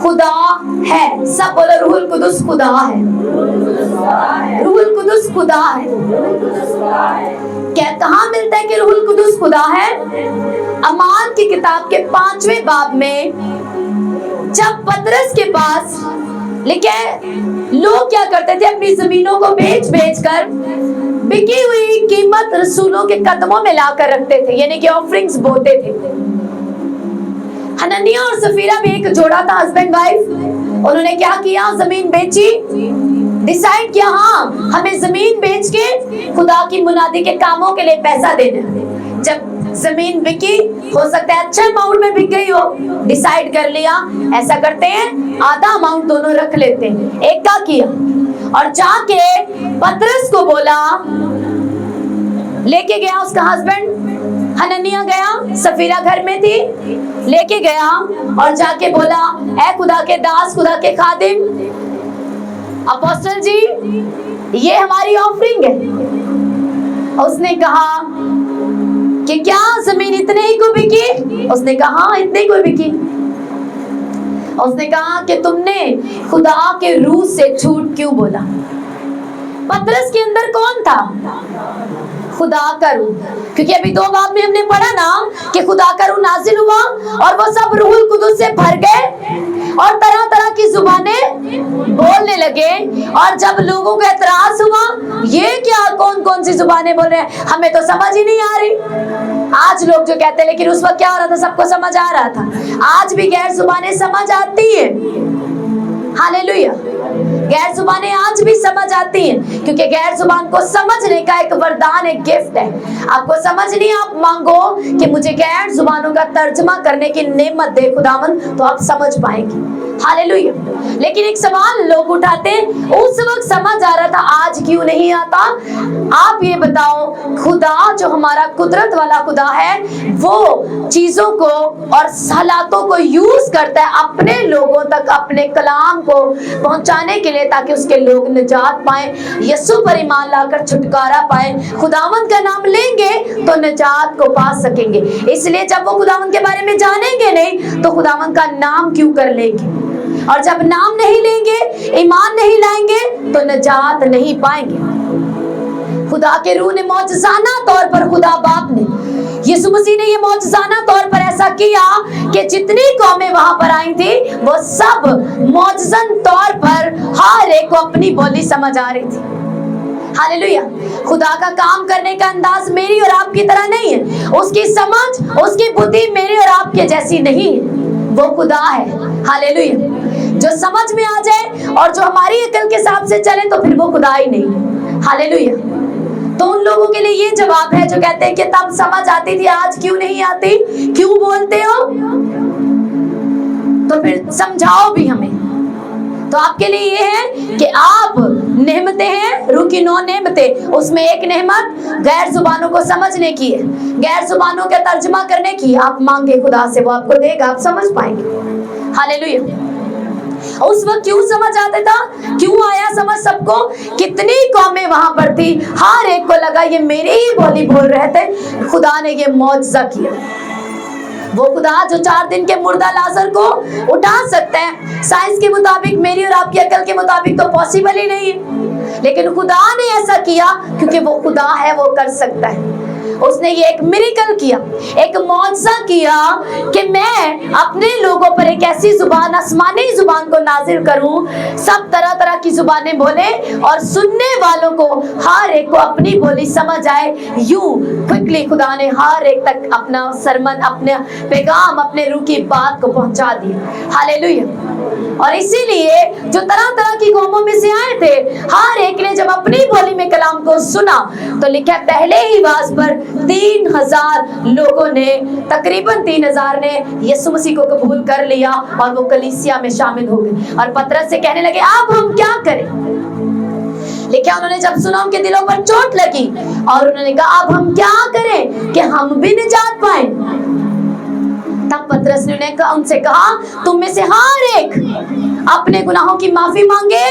खुदा है। सब बोलो रूहुल कुदुस खुदा है। रूहुल कुदुस खुदा है। क्या कहाँ मिलता है कि रूहुल कुदुस खुदा है? अमाल की किताब के 5वें बाब में जब पतरस के पास लिखे लोग क्या करते थे, अपनी जमीनों को बेच बेच कर बिकी हुई कीमत रसूलों के कदमों में लाकर रखते थे, यानी कि ऑफरिंग्स बोते थे। हननिया और सफीरा भी एक जोड़ा था, हस्बैंड वाइफ। उन्होंने क्या किया, जमीन बेची, डिसाइड किया हाँ हमें जमीन बेच के खुदा की मुनादी के कामों के लिए पैसा देना। जब जमीन बिकी, हो सकता है अच्छा अमाउंट में बिक गई हो, डिसाइड कर लिया ऐसा करते हैं आधा अमाउंट दोनों रख लेते हैं। एक का किया और जाके पतरस को बोला, लेके गया उसका हस्बैंड हननिया गया, सफीरा घर में थी, लेके गया और जाके बोला, ऐ खुदा के दास, खुदा के खादिम, अपोस्टल जी ये हमारी ऑफरिंग है। उसने कहा कि क्या जमीन इतने ही को बिकी? उसने कहा हाँ इतने ही को बिकी। उसने कहा कि तुमने खुदा के रूह से झूठ क्यों बोला? पतरस के अंदर कौन था? खुदा का रूह। क्योंकि अभी 2 बाब में हमने पढ़ा ना कि खुदा का रूह नाजिल हुआ और वो सब रूहुल कुदुस से भर गए और तरह तरह की जुबानें बोलने लगे। और जब लोगों को एतराज हुआ, ये क्या कौन कौन सी जुबानें बोल रहे हैं, हमें तो समझ ही नहीं आ रही। आज लोग जो कहते हैं लेकिन उस वक्त क्या हो रहा था, सबको समझ आ रहा था। आज भी गैर जुबानें समझ आती है। हालेलुया। गैर जुबानें आज भी समझ आती हैं, क्योंकि गैर जुबान को समझने का एक वरदान, एक गिफ्ट है। आपको समझ नहीं, आप मांगो कि मुझे गैर जुबानों का तर्जमा करने की नेमत दे खुदावन, तो आप समझ पाएंगे। हालेलुया। लेकिन एक सवाल लोग उठाते हैं, उस वक्त समझ आ रहा था, आज क्यों नहीं आता? आप ये बताओ, खुदा जो हमारा कुदरत वाला खुदा है, वो चीजों को और हालातों को यूज करता है अपने लोगों तक अपने कलाम को पहुंचाने के लिए, ताकि उसके लोग निजात पाए, यीशु पर ईमान लाकर छुटकारा पाए, खुदावंद का नाम लेंगे तो निजात को पा सकेंगे। इसलिए जब वो खुदावंद के बारे में जानेंगे नहीं तो खुदावंद का नाम क्यों कर लेंगे, और जब नाम नहीं लेंगे, ईमान नहीं लाएंगे तो निजात नहीं पाएंगे। खुदा के रूह ने मौजज़ाना तौर पर, खुदा बाप ने, यीशु मसीह ने ये मौजज़ाना तौर पर ऐसा किया कि जितनी कौमें वहां पर आई थी वो सब मौजज़न तौर पर हर एक को अपनी बोली समझ आ रही थी। हालेलुया। खुदा का काम करने का अंदाज मेरी और आपकी तरह नहीं है, उसकी समझ, उसकी बुद्धि मेरी और आपके जैसी नहीं है। वो खुदा है। हालेलुया। जो समझ में आ जाए और जो हमारी अकल के हिसाब से चले तो फिर वो खुदा ही नहीं है। हालेलुया। तो उन लोगों के लिए ये जवाब है जो कहते हैं कि तब समझ आती थी, आज क्यों नहीं आती, क्यों बोलते हो? तो फिर समझाओ भी हमें। तो आपके लिए ये है कि आप नेमतें हैं, रूह की 9 नेमतें, उसमें एक नेमत गैर जुबानों को समझने की है, गैर जुबानों का तर्जुमा करने की। आप मांगे खुदा से, वो आपको देगा, आप समझ पाएंगे। हालेलुया। उस वक्त क्यों समझ आता था, क्यों आया समझ सबको? कितनी कौमें वहां पर थी, हर एक को लगा ये मेरी ही बोली बोल रहे थे। खुदा ने ये मौजज़ा किया। वो खुदा जो 4 दिन के मुर्दा लाजर को उठा सकता है, साइंस के मुताबिक, मेरी और आपकी अकल के मुताबिक तो पॉसिबल ही नहीं है, लेकिन खुदा ने ऐसा किया क्योंकि वो खुदा है, वो कर सकता है। उसने ये एक मिरेकल किया, एक मौजज़ा किया कि मैं अपने लोगों पर एक ऐसी जुबान, आसमानी जुबान को नाजिल करूं, सब तरह तरह की जुबानें बोले और सुनने वालों को हर एक को अपनी बोली समझ आए। यूं क्विकली खुदा ने हर एक तक अपना सरमन, अपने पैगाम, अपने रूह की बात को पहुंचा दिया। हालेलुया। और इसीलिए जो तरह तरह की कौमों में से आए थे, हर एक ने जब अपनी बोली में कलाम को सुना तो लिखा पहले ही वाज पर 3000 लोगों ने, तकरीबन 3000 ने यीशु मसीह को कबूल कर लिया और वो कलीसिया में शामिल हो गए। और पतरस से कहने लगे अब हम क्या करें? लिखा उन्होंने जब सुना उनके दिलों पर चोट लगी और उन्होंने कहा अब हम क्या करें कि हम भी निजात पाए। तब पतरस ने उनसे कहा तुम में से हर एक अपने गुनाहों की माफी मांगे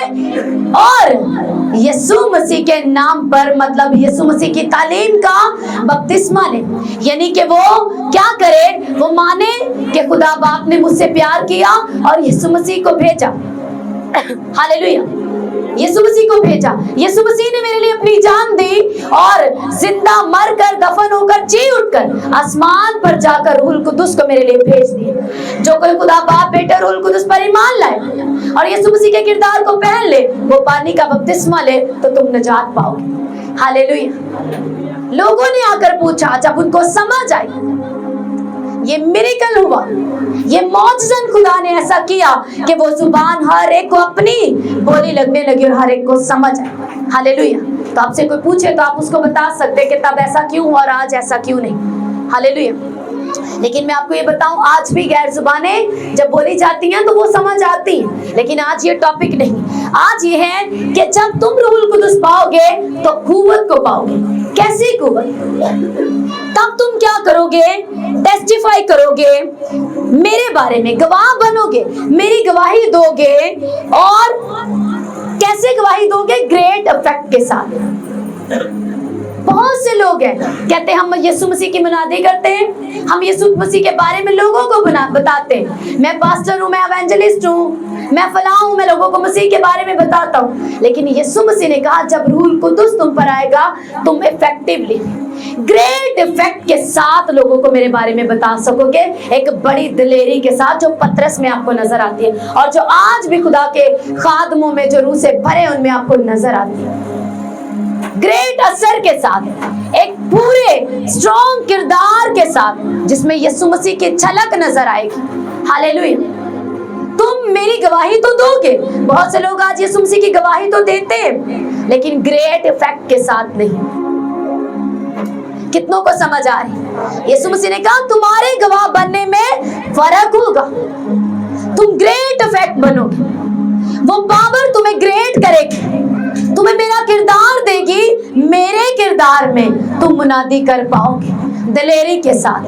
और यीशु मसीह के नाम पर, मतलब यीशु मसीह की तालीम का बपतिस्मा ले। यानी कि वो क्या करे, वो माने कि खुदा बाप ने मुझसे प्यार किया और यीशु मसीह को भेजा। हालेलुया, यीशु मसीह को भेजा। यीशु मसीह ने मेरे लिए अपनी जान दी और जिंदा मरकर, दफन होकर, जी उठकर आसमान पर जाकर रूहुल कुदुस को मेरे लिए भेज दिया। जो कोई खुदा बाप, बेटा, रूहुल कुदुस पर ईमान लाए और यीशु मसीह के किरदार को पहन ले, वो पानी का बपतिस्मा ले, तो तुम निजात पाओगे। हालेलुया। लोगों ने आकर पूछा, जब उनको समझ आई, ये मिरेकल हुआ, ये मौजज़न खुदा ने ऐसा किया कि वो जुबान हर एक को अपनी बोली लगने लगी और हर एक को समझ आए। हालेलुया। तो आपसे कोई पूछे तो आप उसको बता सकते कि तब ऐसा क्यों हुआ और आज ऐसा क्यों नहीं। हालेलुया। लेकिन मैं आपको ये बताऊं, आज भी गैर जुबानें जब बोली जाती हैं तो वो समझ आती हैं, लेकिन आज ये टॉपिक नहीं। आज ये है कि जब तुम रूहुल कुदुस पाओगे तो कुव्वत को पाओगे। कैसी कुव्वत? तब तुम क्या करोगे? टेस्टिफाई करोगे, मेरे बारे में गवाह बनोगे, मेरी गवाही दोगे। और कैसे गवाही दोगे? ग्रेट इफेक्ट के साथ। बहुत से लोग हैं कहते हैं हम यीशु मसीह की मुनादी करते हैं, हम यीशु मसीह के बारे में लोगों को बताते हैं, मैं पास्टर हूँ, मैं एवेंजलिस्ट हूँ, मैं फलां हूँ, मैं लोगों को मसीह के बारे में बताता हूँ। लेकिन यीशु मसीह ने कहा जब रूहुल कुदुस तुम पर आएगा, तुम इफेक्टिवली, ग्रेट इफेक्ट के साथ लोगों को मेरे बारे में बता सकोगे, एक बड़ी दिलेरी के साथ, जो पतरस में आपको नजर आती है और जो आज भी खुदा के खादमों में जो रूह से भरे उनमें आपको नजर आती है। ग्रेट असर के साथ, एक पूरे स्ट्रॉन्ग किरदार के साथ, जिसमें यीशु मसीह की झलक नजर आएगी। हालेलुया। तुम मेरी गवाही तो दोगे। बहुत से लोग आज यीशु मसीह की गवाही तो देते हैं, लेकिन ग्रेट इफेक्ट के साथ नहीं। कितनों को समझ आ रही? यीशु मसीह ने कहा तुम्हारे गवाह बनने में फर्क होगा, तुम ग्रेट इफेक्ट बनोगे, वो पावर तुम्हें ग्रेट करेगी, तुम्हें मेरा किरदार देगी, मेरे किरदार में तुम मुनादी कर पाओगे दिलेरी के साथ।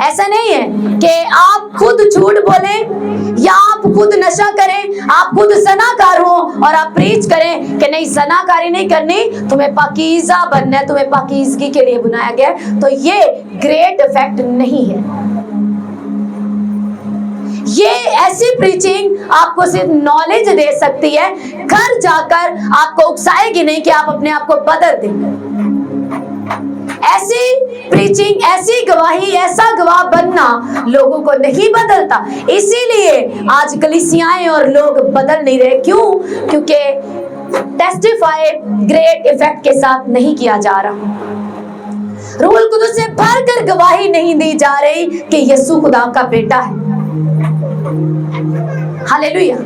ऐसा नहीं है कि आप खुद झूठ बोलें या आप खुद नशा करें, आप खुद ज़नाकार हो और आप प्रीच करें कि नहीं ज़नाकारी नहीं करनी, तुम्हें पाकीज़ा बनना है, तुम्हें पाकीज़गी के लिए बुलाया गया। तो ये ग्रेट इफेक्ट नहीं है। ये ऐसी प्रीचिंग आपको सिर्फ नॉलेज दे सकती है, घर जाकर आपको उकसाएगी नहीं कि आप अपने आप को बदल दें। ऐसी प्रीचिंग, ऐसी गवाही, ऐसा गवाह बनना लोगों को नहीं बदलता। इसीलिए आज कलीसियाएं और लोग बदल नहीं रहे। क्यों? क्योंकि टेस्टिफाई ग्रेट इफेक्ट के साथ नहीं किया जा रहा। रूहुल कुदुस से भरकर गवाही नहीं दी जा रही कि यीशु खुदा का बेटा है। हालेलुया।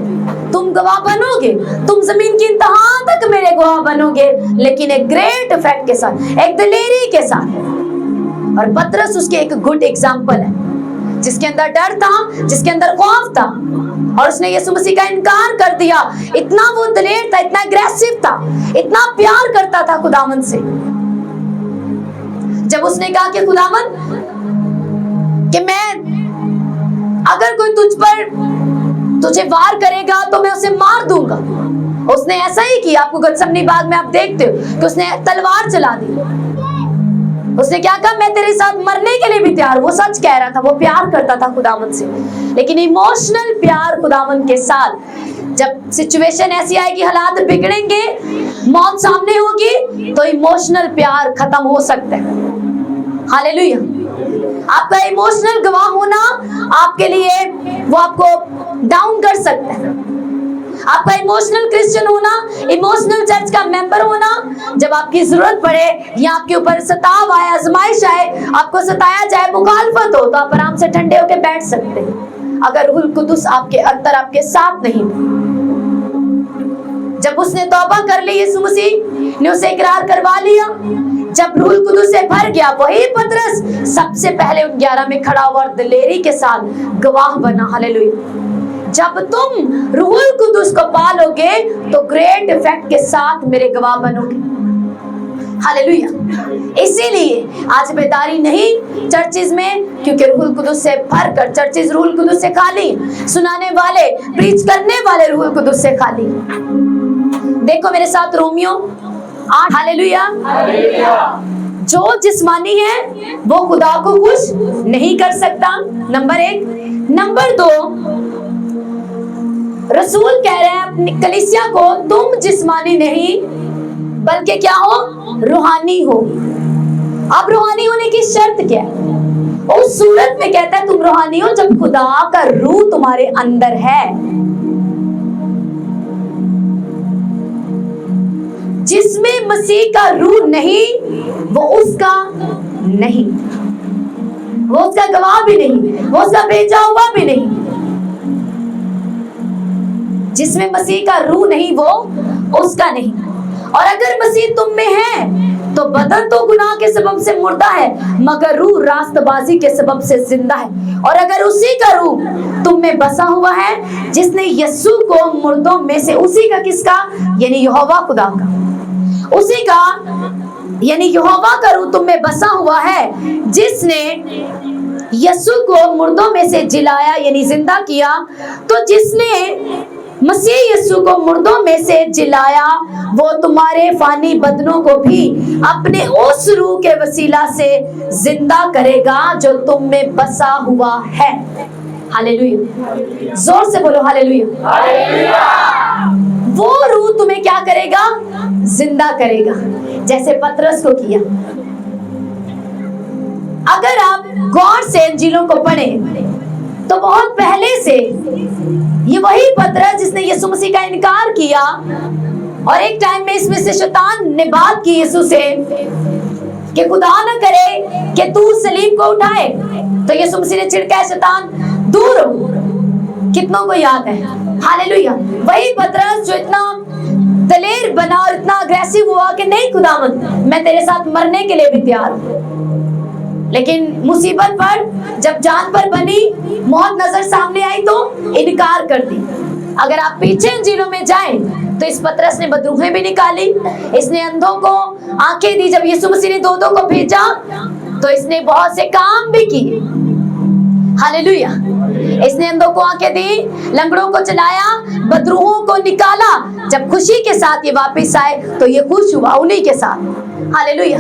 तुम गवाह बनोगे, तुम जमीन की इंतहा तक मेरे गवाह बनोगे, लेकिन एक ग्रेट इफेक्ट के साथ, एक दिलेरी के साथ। और पतरस उसके एक गुड एग्जाम्पल है, जिसके अंदर डर था, जिसके अंदर खौफ था, और उसने यीशु मसीह का इनकार कर दिया। इतना वो दिलेर था, इतना एग्रेसिव था, इतना प्यार करता था खुदावन से। जब उसने कहा कि खुदावन, कि मैं, अगर कोई तुझे वार करेगा तो मैं उसे मार दूंगा। उसने ऐसा ही किया। आपको गतसमनी बाग में आप देखते हो कि उसने तलवार चला दी। उसने क्या कहा? मैं तेरे साथ मरने के लिए भी तैयार। वो सच कह रहा था, वो प्यार करता था खुदावन से, लेकिन इमोशनल प्यार खुदावन के साथ। जब सिचुएशन ऐसी आएगी, हालात बिगड़ेंगे, मौत सामने होगी, तो इमोशनल प्यार खत्म हो सकता है। हालेलुया। आपका इमोशनल गवाह होना आपके लिए, वो आपको डाउन कर सकता है। आपका इमोशनल क्रिश्चियन होना, इमोशनल चर्च का मेंबर होना, जब आपकी जरूरत पड़े या आपके ऊपर सताव आए, आजमाइश आए, आपको सताया जाए, मुखालफत हो, तो आप आराम से ठंडे होकर बैठ सकते हैं, अगर रूहुल कुदुस आपके अंदर, आपके साथ नहीं। जब उसने तौबा कर ली, यीशु मसीह ने उसे इकरार करवा लिया, जब रूहुल कुदुस से भर गया, वही पतरस सबसे पहले उन 11 में खड़ा हुआ और दिलेरी के साथ गवाह बना। हालेलुया। जब तुम रूहुल कुदुस को पालोगे तो ग्रेट इफेक्ट के साथ मेरे गवाह बनोगे। हालेलुया। इसीलिए आज बेदारी नहीं चर्चिज में, क्योंकि रूहुल कुदुस से भरकर चर्चिज रूहुल कुदुस से खाली, सुनाने वाले प्रीच करने वाले रूहुल कुदुस से खाली। देखो मेरे साथ रोमियो 8। हालेलुया। जो जिस्मानी है वो खुदा को खुश नहीं कर सकता, नंबर 1। नंबर 2, रसूल कह रहे हैं अपनी कलीसिया को, तुम जिस्मानी नहीं बल्कि क्या हो, रूहानी हो। अब रूहानी होने की शर्त क्या है? उस सूरत में कहता है तुम रूहानी हो जब खुदा का रूह तुम्हारे अंदर है। जिसमें मसीह का रूह नहीं वो उसका नहीं, वो उसका गवाह भी नहीं, वो उसका भेजा हुआ भी नहीं। जिसमें मसीह का रूह नहीं वो उसका नहीं। और अगर मसीह तुम में है तो बदन तो गुनाह के सबब से मुर्दा है, मगर रूह रास्तबाजी के सबब से जिंदा है। और अगर उसी का रूह तुम में बसा हुआ है जिसने यीशु को मुर्दों में से, उसी का किसका, यानी यहोवा खुदा का, उसी का यानी यहोवा का रूह तुम में बसा हुआ है, जिसने यीशु को मुर्दों में से जिलाया यानी जिंदा किया। तो जिसने मसीह यीशु को मुर्दों में से जिलाया वो तुम्हारे फानी बदनों को भी अपने उस रूह के वसीला से जिंदा करेगा जो तुम में बसा हुआ है। हालेलुया। जोर से बोलो हालेलुया। वो रूह तुम्हें क्या करेगा, जिंदा करेगा, जैसे पतरस को किया। अगर आप गौर से इंजीलों को पढ़ें तो बहुत पहले से ये वही पतरस जिसने यीशु मसीह का इनकार किया, और एक टाइम में इसमें से शैतान ने बात की यीशु से कि खुदा न करे कि तू सलीब को उठाए, तो यीशु मसीह ने छिड़का, शैतान दूर हो। कितनों को याद है? हालेलुया। वही पतरस जो इतना दलेर बना और इतना अग्रेसिव हुआ कि नहीं खुदावंद मैं तेरे साथ मरने के लिए भी तैयार हूं, लेकिन मुसीबत पर जब जान पर बनी, मौत नजर सामने आई तो इनकार कर दी। अगर आप पीछे इंजीलों में जाएं तो इस पतरस ने बदरूहें भी निकाली, इसने अंधों को आंखें दी। जब यीशु मसीह ने दो को भेजा तो इसने बहुत से काम भी किए। हालेलुया। इसने अंधों को आंखें दी, लंगड़ों को चलाया, बदरूहों को निकाला। जब खुशी के साथ ये वापस आए तो ये खुश हुआ उन्हीं के साथ। हालेलुया।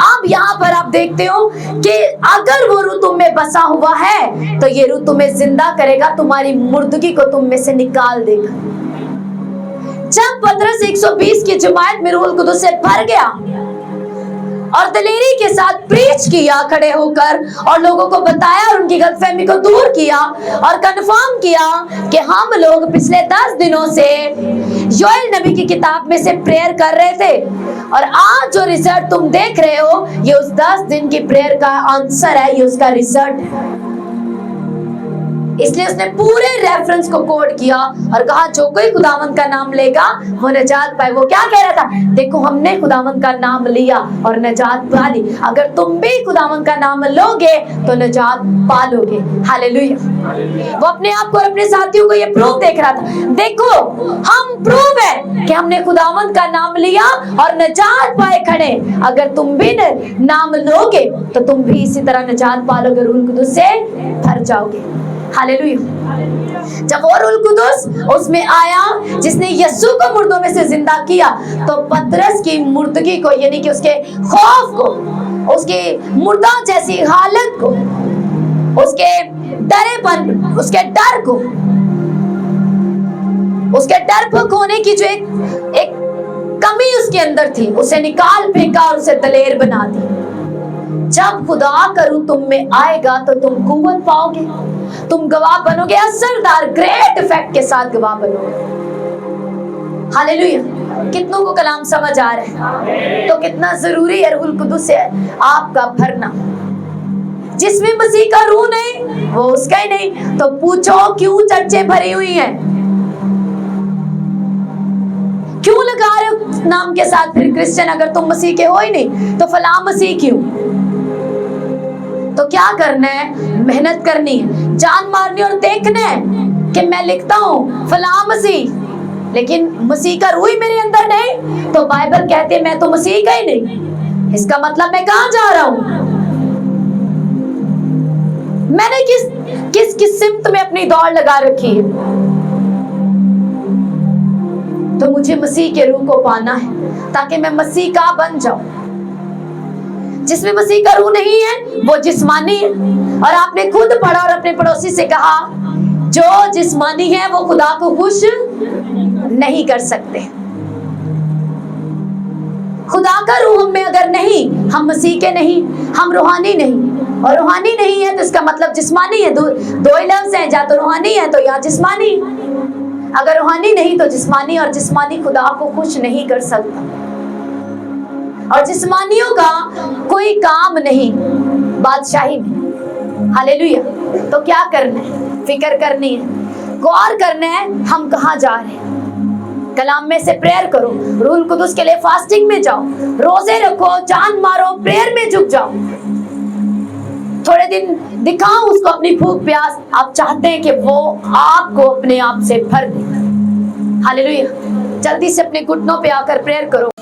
अब यहाँ पर आप देखते हो कि अगर वो रूह तुम में बसा हुआ है तो ये रूह तुम्हें जिंदा करेगा, तुम्हारी मुर्दगी को तुम में से निकाल देगा। जब पतरस 120 की जमात में रूहुल कुदुस से भर गया और दलेरी के साथ प्रीच किया खड़े होकर, और लोगों को बताया और उनकी गलतफहमी को दूर किया और कंफर्म किया कि हम लोग पिछले 10 दिनों से योएल नबी की किताब में से प्रेयर कर रहे थे, और आज जो रिजल्ट तुम देख रहे हो ये उस 10 दिन की प्रेयर का आंसर है, ये उसका रिजल्ट है। इसलिए उसने पूरे रेफरेंस को कोड किया और कहा जो कोई खुदावंद का नाम लेगा वो नजात पाए। वो क्या कह रहा था? देखो हमने खुदावंद का नाम लिया और नजात पा ली, अगर तुम भी खुदावंद का नाम लोगे तो नजात पालोगे। हालेलुया। वो अपने आप को और अपने साथियों को ये प्रूफ देख रहा था, देखो हम प्रूफ है कि हमने खुदावंद का नाम लिया और नजात पाए खड़े। अगर तुम भी नाम लोगे तो तुम भी इसी तरह नजात पालोगे, रूहुल कुदुस से भर जाओगे। हालेलुया। जब वो रूहुल कुदुस उसमें आया जिसने यीशु को मुर्दों में से जिंदा किया, तो पतरस की मुर्दगी को यानी कि उसके खौफ को, उसके मुर्दा जैसी हालत को, उसके डरेपन, उसके डर को, उसके डरपोक होने की जो एक कमी उसके अंदर थी, उसे निकाल फेंका और उसे दलेर बना दी। जब खुदा का रूह तुम में आएगा तो तुम कुव्वत पाओगे, तुम गवाह बनोगे, असरदार ग्रेट इफेक्ट के साथ गवाह बनोगे। हालेलुया। कितनों को कलाम समझ आ रहा है? तो कितना जरूरी है रूहुल कुदुस से आपका भरना। जिसमें मसीह का रूह नहीं वो उसका ही नहीं। तो पूछो क्यों चर्चें भरी हुई हैं? क्यों लगा रहे हो नाम के साथ फिर क्रिश्चियन, अगर तुम मसीह के हो ही नहीं तो फला मसीह क्यों? तो क्या करना है? मेहनत करनी है, जान मारनी और देखना है कि मैं लिखता हूं फला मसीह, लेकिन मसीह का रूह ही मेरे अंदर नहीं, तो बाइबल कहते मैं तो मसीह का ही नहीं। इसका मतलब मैं कहां जा रहा हूं? मैंने किस सिमत में अपनी दौड़ लगा रखी है? तो मुझे मसीह के रूह को पाना है ताकि मैं मसीह का बन जाऊं। जिसमें मसीह का रूह नहीं है वो जिस्मानी है। और आपने खुद पढ़ा और अपने पड़ोसी से कहा, जो जिस्मानी है वो खुदा को खुश नहीं कर सकते। खुदा का रूह हम में अगर नहीं, हम मसीह के नहीं, हम रूहानी नहीं। और रूहानी नहीं है तो इसका मतलब जिस्मानी है। दो ही लफ्ज हैं, या तो रूहानी है तो या जिस्मानी। अगर रूहानी नहीं तो जिस्मानी, और जिस्मानी खुदा को खुश नहीं कर सकता। और जिस्मानियों का कोई काम नहीं बादशाही में। हालेलुया। तो क्या करना है? फिक्र करनी है, गौर करना है हम कहाँ जा रहे हैं। कलाम में से प्रेयर करो, रूह कुदुस के लिए फास्टिंग में जाओ, रोजे रखो, चांद मारो, प्रेयर में झुक जाओ। थोड़े दिन दिखाओ उसको अपनी भूख प्यास। आप चाहते हैं कि वो आपको अपने आप से भर दे। हालेलुया। जल्दी से अपने घुटनों पे आकर प्रेयर करो।